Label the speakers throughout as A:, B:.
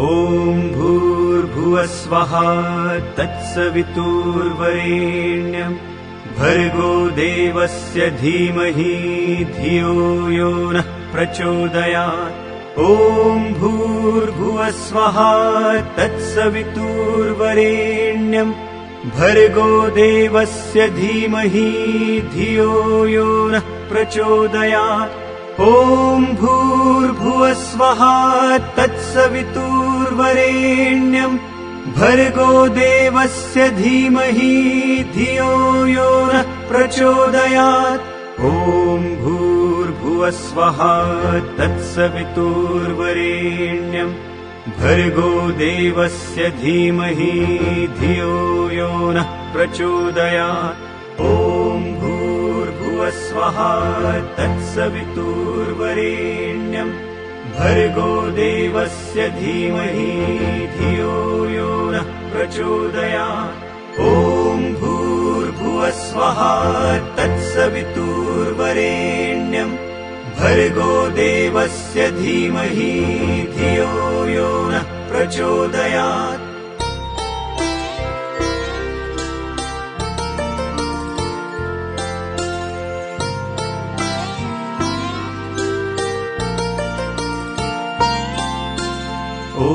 A: ॐ भूर्भुवस्वः तत्सवितुर्वरेण्यं भर्गो देवस्य धीमहि धियो यो नः प्रचोदयात्। ॐ भूर्भुवस्वः तत्सवितुर्वरेण्यं भर्गो देवस्य धीमहि धियो यो नः प्रचोदयात्। ॐ भूर्भुवस्वः तत्सवितुर्वरेण्यं भर्गो देवस्य धीमहि धियो यो नः प्रचोदयात्। ॐ भूर्भुवस्वः तत्सवितुर्वरेण्यं भर्गो देवस्य धीमहि धियो यो नः प्रचोदयात्। ॐ भूर्भुवस्वः तत्सवितुर्वरेण्यं भर्गो देवस्य धीमहि धियो यो नः प्रचोदयात्। ॐ भूर्भुवस्वः तत्सवितुर्वरेण्यं भर्गो देवस्य धीमहि धियो यो नः प्रचोदयात्। ॐ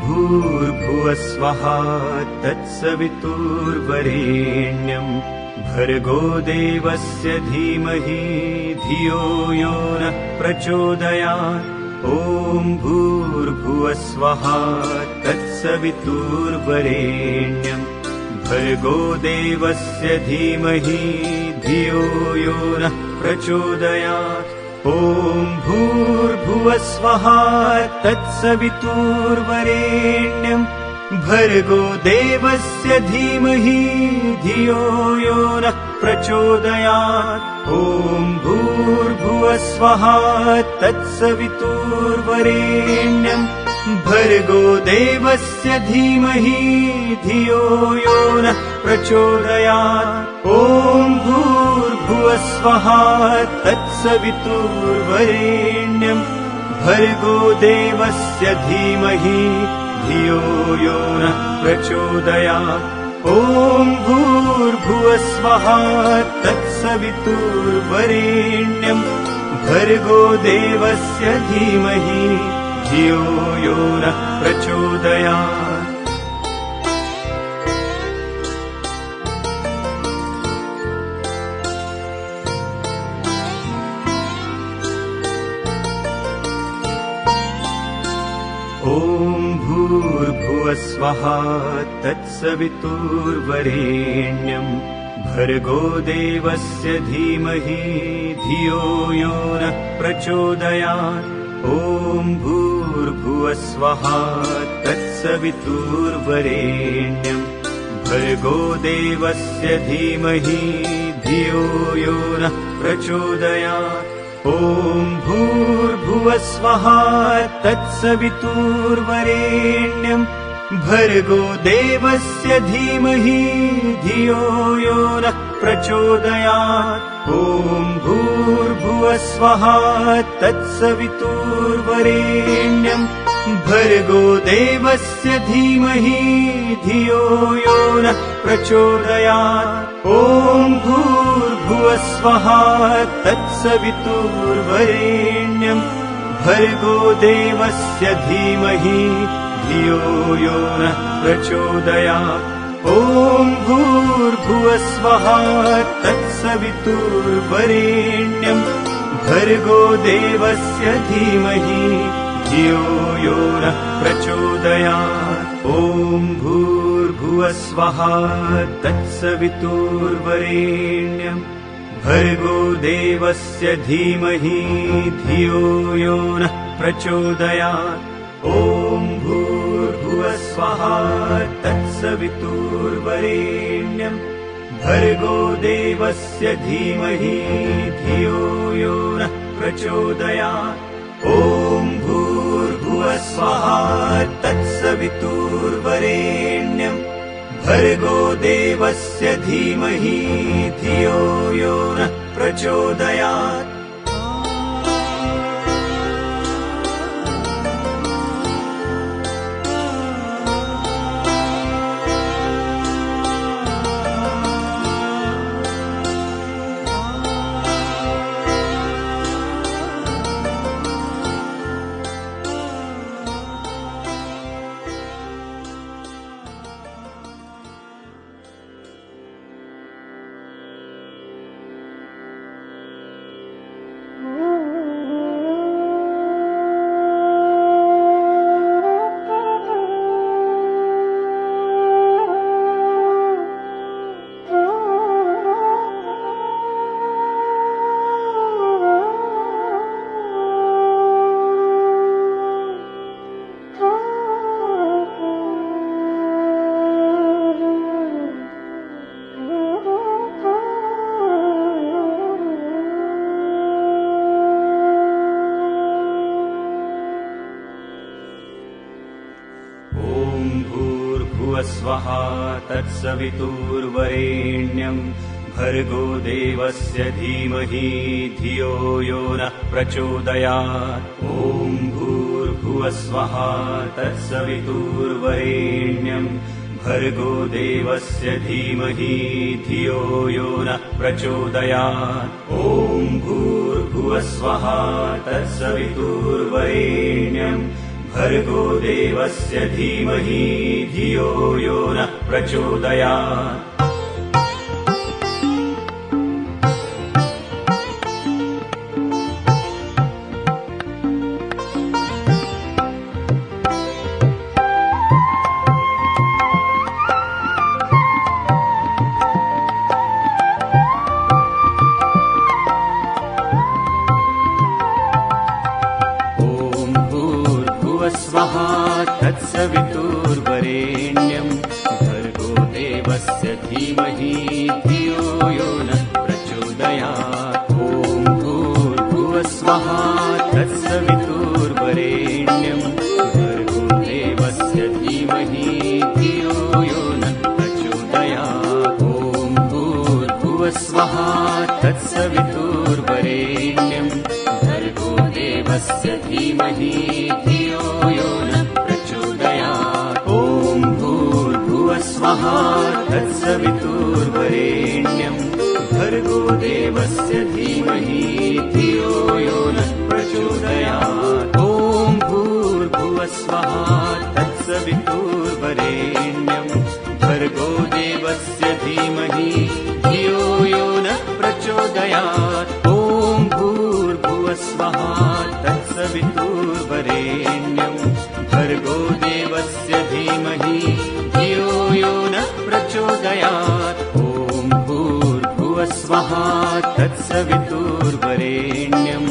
A: भूर्भुवस्वः तत्सवितुर्वरेण्यं भर्गो देवस्य धीमहि धियो यो नः प्रचोदयात्। ॐ भूर्भुवस्वः तत्सवितुर्वरेण्यं भर्गो देवस्य धीमहि धियो यो नः प्रचोदयात्। ॐ भूर्भुवस्वः तत्सवितुर्वरेण्यं भर्गो देवस्य धीमहि धियो यो नः प्रचोदयात्। ॐ भूर्भुवस्वः तत्सवितुर्वरेण्यं भर्गो देवस्य धीमहि धियो यो नः प्रचोदयात्। ॐ भूर्भुवस्वः तत्सवितुर्वरेण्यं भर्गो देवस्य धीमहि धियो यो नः प्रचोदयात्। ॐ भूर्भुवस्वः तत्सवितुर्वरेण्यं भर्गो देवस्य धीमहि धियो यो नः प्रचोदयात्। ॐ भूर्भुवस्वः तत्सवितुर्वरेण्यं भर्गो देवस्य धीमहि धियो यो नः प्रचोदयात्। ॐ भूर्भुवस्वः तत्सवितुर्वरेण्यं भर्गो देवस्य धीमहि धियो यो नः प्रचोदयात्। ॐ भूर्भुवस्वः तत्सवितुर्वरेण्यं भर्गो देवस्य धीमहि धियो यो नः प्रचोदयात्। ॐ भूर्भुवस्वः तत्सवितुर्वरेण्यं भर्गो देवस्य धीमहि धियो यो नः प्रचोदयात्। ॐ भूर्भुवस्वः तत्सवितुर्वरेण्यं भर्गो देवस्य धीमहि धियो यो नः प्रचोदयात्। ॐ भूर्भुवस्वः तत्सवितुर्वरेण्यं भर्गो देवस्य धीमहि धियो यो नः प्रचोदयात्। ॐ भूर्भुवस्वः तत्सवितुर्वरेण्यं भर्गो देवस्य धीमहि धियो यो नः प्रचोदयात्। ॐ भूर्भुवस्वः तत्सवितुर्वरेण्यं भर्गो देवस्य धीमहि धियो यो नः प्रचोदयात्। ॐ भूर्भुवस्वः तत्सवितुर्वरेण्यं भर्गो देवस्य धीमहि धियो यो नः प्रचोदयात्। ॐ भूर्भुवस्वः तत्सवितुर्वरेण्यम् भर्गो देवस्य धीमहि धियो यो नः प्रचोदयात्। ॐ भूर्भुवस्वः तत्सवितुर्वरेण्यम् भर्गो देवस्य धीमहि धियो यो नः प्रचोदयात्। ॐ भूर्भुवस्वः तत्सवितुर्वरेण्यम् भर्गो देवस्य धीमहि धियो यो नः प्रचोदयात्।
B: स्वः तत्सवितुर्वरेण्यम् भर्गो देवस्य धीमहि धियो यो नः प्रचोदयात्। ॐ भूर्भुवस्वः तत्सवितुर्वरेण्यम् भर्गो देवस्य धीमहि धियो यो नः प्रचोदयात्। ॐ भूर्भुवस्वः तत्सवितुर्वरेण्यम् भर्गो देवस्य धीमहि धियो यो नः प्रचोदयात्। ॐ भूर्भुवस्वः तत्सवितुर्वरेण्यम् भर्गो देवस्य धीमहि धियो यो नः प्रचोदयात्। ॐ भूर्भुवस्वः तत्सवितुर्वरेण्यम् भर्गो देवस्य धीमहि धियो यो नः प्रचोदयात्। ॐ भूर्भुवस्वः तत्सवितुर्वरेण्यम् भर्गो देवस्य धीमहि धियो यो नः प्रचोदयात्। ॐ भूर्भुवस्वः तत्सवितुर्वरेण्यम्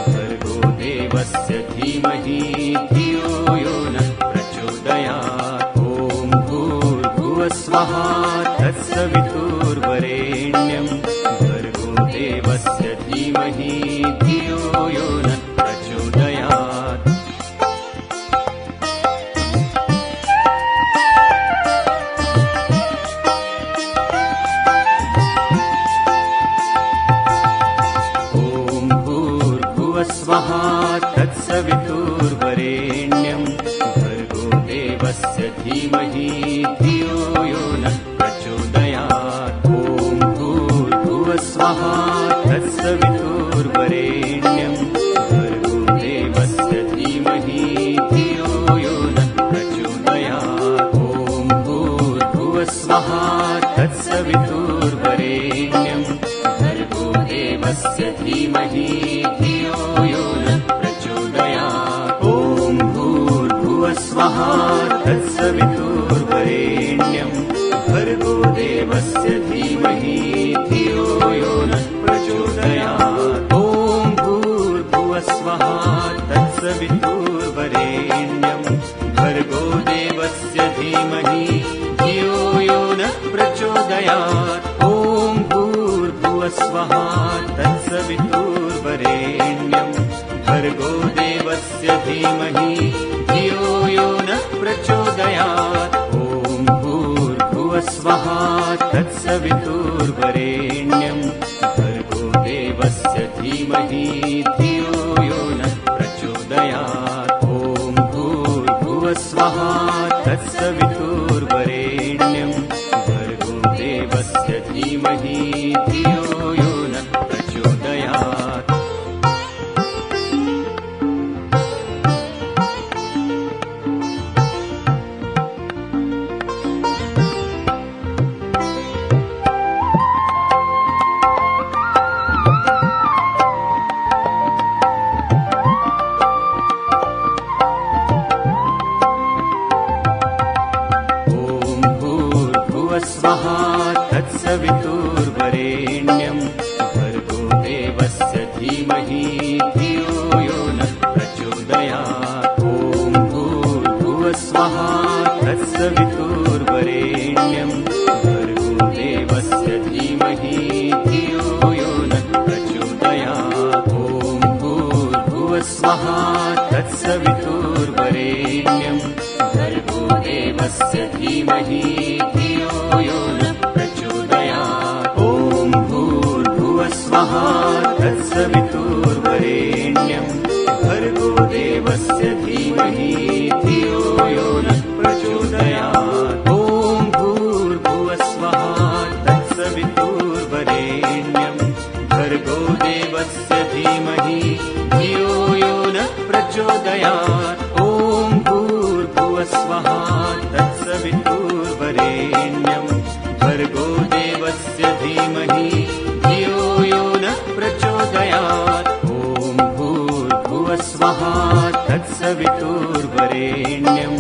B: भर्गो देवस्य धीमहि धियो यो नः प्रचोदयात्। ॐ भूर्भुवस्वः तत्सवितुर्वरेण्यम् भर्गो देवस्य धीमहि धियो यो नः प्रचोदयात्। ॐ भूर्भुवस्वः तत्सवितुर्वरेण्यम् भर्गो देवस्य धीमहि धियो यो नः प्रचोदयात्। ॐ भूर्भुवस्वः तत्सवितुर्वरेण्यम् भर्गो देवस्य धीमहि धियो यो नः प्रचोदयात्। ॐ भूर्भुवस्वः तत्सवितुर्वरेण्यम् भर्गो देवस्य धीमहि धियो यो नः प्रचोदयात्। ॐ भूर्भुवस्वः तत्सवितुर्वरेण्यम् भर्गो देवस्य धीमहि धियो यो नः प्रचोदयात्। ॐ भूर्भुवस्वः तत्सवितुर्वरेण्यम् भर्गो देवस्य धीमहि धियो यो नः प्रचोदयात्। ॐ भूर्भुवस्वः तत्सवितुर्वरेण्यम् भर्गो देवस्य धीमहि धियो यो नः प्रचोदयात्। ॐ भूर्भुवस्वः तत्सवितुर्वरेण्यम् भर्गो देवस्य धीमहि धियो यो नः प्रचोदयात्। ॐ भूर्भुवस्वः तत्सवितुर्वरेण्यम् भर्गो देवस्य धीमहि धियो यो नः प्रचोदयात्। स्वः तत्सवितुर्वरेण्यम् भर्गो देवस्य धीमहि धियो यो नः प्रचोदयात्। ॐ भूर्भुवस्वः तत्सवितुर्वरेण्यम् भर्गो देवस्य धीमहि धियो यो नः प्रचोदयात्। ॐ भूर्भुवस्वः तत्सवितुर्वरेण्यम् भर्गो देवस्य भर्गोदेवस्य धीमहि धियो यो नः प्रचोदयात्। ॐ भूर्भुवस्वः तत्सवितुर्वरेण्यम् भर्गोदेवस्य धीमहि धियो यो नः प्रचोदयात्। ॐ भूर्भुवस्वः तत्सवितुर्वरेण्यम् भर्गोदेवस्य धीमहि धियो यो नः प्रचोदयात्। ॐ भूर्भुवस्वः तत्सवितुर्वरेण्यम् भर्गोदेवस्य धीमहि धियो यो नः प्रचोदयात्। ॐ भूर्भुवस्वः तत्सवितुर्वरेण्यम्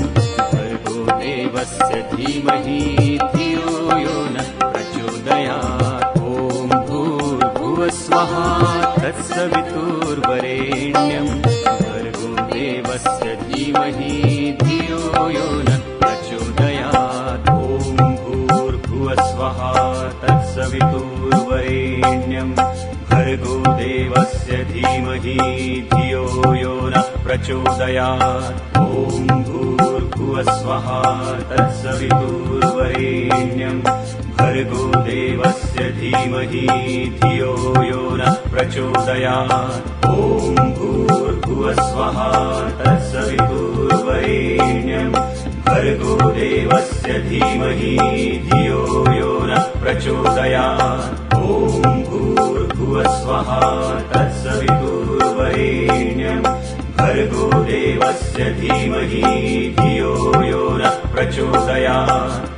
B: भर्गोदेवस्य धीमहि धियो यो नः प्रचोदयात्। ॐ भूर्भुवस्वः तत्सवितुर्वरेण्यम् भर्गोदेवस्य धीमहि धियो यो नः प्रचोदयात्। ॐ भूर्भुवस्वः तत्सवितुर्वरेण्यम् भर्गोदेवस्य धीमहि धियो यो नः प्रचोदयात्। ॐ भूर्भुवस्वः तत्सवितुर्वरेण्यम् भर्गोदेवस्य धीमहि धियो यो नः प्रचोदयात्। ॐ भूर्भुवस्वः तत्सवितुर्वरेण्यम् भर्गोदेवस्य धीमहि धियो यो नः प्रचोदयात्। ॐ भूर्भुवस्वः तत्सवितुर्वरेण्यम् भर्गोदेवस्य धीमहि धियो यो नः प्रचोदयात्।